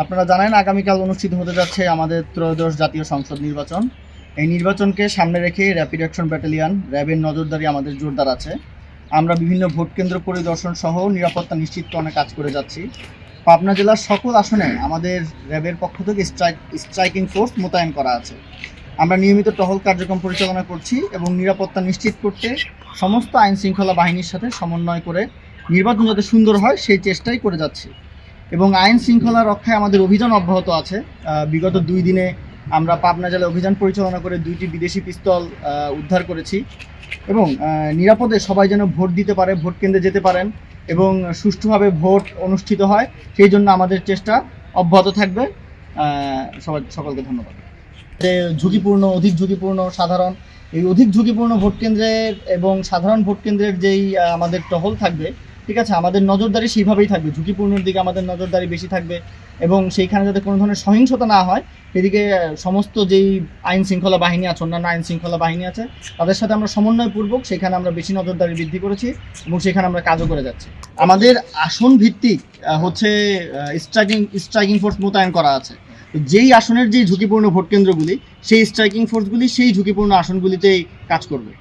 আপনারা জানেন আগামীকাল অনুষ্ঠিত হতে যাচ্ছে আমাদের ত্রয়োদশ জাতীয় সংসদ নির্বাচন। এই নির্বাচনকে সামনে রেখে র্যাপিড অ্যাকশন ব্যাটালিয়ন র্যাবের নজরদারি আমাদের জোরদার আছে। আমরা বিভিন্ন ভোট কেন্দ্র পরিদর্শন সহ নিরাপত্তা নিশ্চিতকরণে কাজ করে যাচ্ছি। পাবনা জেলার সকল আসনে আমাদের র্যাবের পক্ষ থেকে স্ট্রাইকিং ফোর্স মোতায়েন করা আছে। আমরা নিয়মিত টহল কার্যক্রম পরিচালনা করছি এবং নিরাপত্তা নিশ্চিত করতে সমস্ত আইন শৃঙ্খলা বাহিনীর সাথে সমন্বয় করে নির্বাচন যাতে সুন্দর হয় সেই চেষ্টাই করে যাচ্ছি এবং আইন শৃঙ্খলা রক্ষায় আমাদের অভিযান অব্যাহত আছে। বিগত 2 দিনে আমরা পাবনা জেলায় অভিযান পরিচালনা করে 2টি বিদেশি পিস্তল উদ্ধার করেছি এবং নিরাপদে সবাই যেন ভোট দিতে পারে, ভোট কেন্দ্রে যেতে পারেন এবং সুষ্ঠুভাবে ভোট অনুষ্ঠিত হয় সেই জন্য আমাদের চেষ্টা অব্যাহত থাকবে। সকলকে ধন্যবাদ। অধিক ঝুঁকিপূর্ণ সাধারণ এই অধিক ঝুঁকিপূর্ণ ভোট কেন্দ্রের এবং সাধারণ ভোট কেন্দ্রের যেই আমাদের টহল থাকবে, ঠিক আছে, আমাদের নজরদারি সেইভাবেই থাকবে। ঝুঁকিপূর্ণের দিকে আমাদের নজরদারি বেশি থাকবে এবং সেইখানে যাতে কোনো ধরনের সহিংসতা না হয় সেদিকে সমস্ত যেই আইন শৃঙ্খলা বাহিনী আছে, অন্যান্য আইন শৃঙ্খলা বাহিনী আছে, তাদের সাথে আমরা সমন্বয়পূর্বক সেখানে আমরা বেশি নজরদারি বৃদ্ধি করেছি এবং সেখানে আমরা কাজও করে যাচ্ছি। আমাদের আসন ভিত্তিক হচ্ছে স্ট্রাইকিং ফোর্স মোতায়েন করা আছে। যেই আসনের যেই ঝুঁকিপূর্ণ ভোট কেন্দ্রগুলি, সেই স্ট্রাইকিং ফোর্সগুলি সেই ঝুঁকিপূর্ণ আসনগুলিতেই কাজ করবে।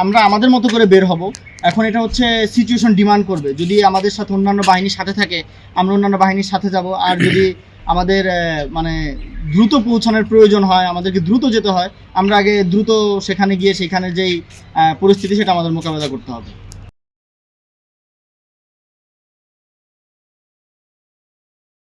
আমরা আমাদের মতো করে বের হব। এখন এটা হচ্ছে সিচুয়েশন ডিমান্ড করবে। যদি আমাদের সাথে অন্যান্য বাহিনীর সাথে থাকে আমরা অন্যান্য বাহিনীর সাথে যাব, আর যদি আমাদের মানে দ্রুত পৌঁছানোর প্রয়োজন হয়, আমাদেরকে দ্রুত যেতে হয়, আমরা আগে দ্রুত সেখানে গিয়ে সেখানে যেই পরিস্থিতি সেটা আমাদের মোকাবেলা করতে হবে।